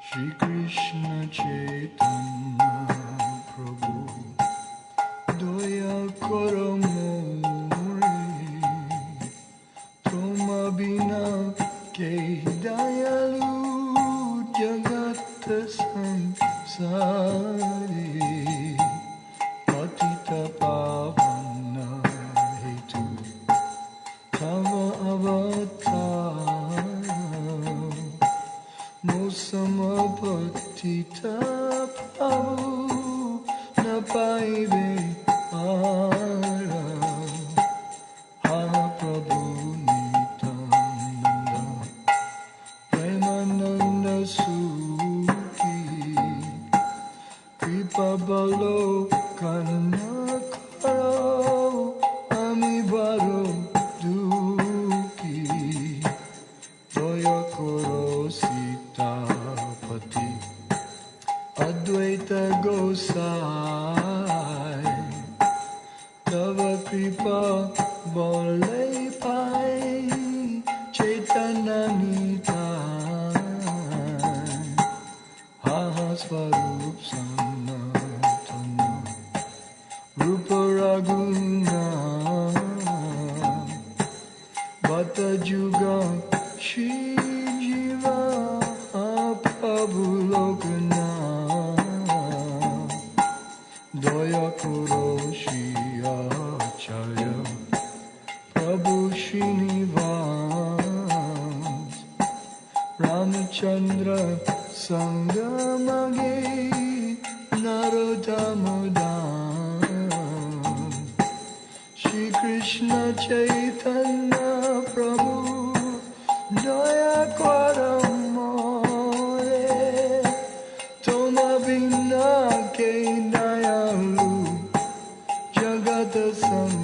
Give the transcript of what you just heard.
Shri Krishna Chaitanya Prabhu Doya Karo More Toma Bina Ke Dayalu Jagat Sansari Patita Pavana Hetu Tava Avatar Mosamapatita Prabhu Napaive Ara Ha Prabhu Nityananda Premananda Sukhi Kripa Balo Karuna Karo Ami Baro Dukhi Doya Koro Sitapati Advaita Gosai Tava Kripa Bole Pai Chaitanya Nitai Haha Svarup Sanatana Rupa Raguna Bata Juga Shri Jiva Prabhu Lokana Doya Kuro Shri Acharya Prabhu Srinivas Ramachandra Sangamage Narottamodam Shri Krishna Chaitanya Prabhu Doya Karo More Toma Bina Ke Dayalu Jagat Sam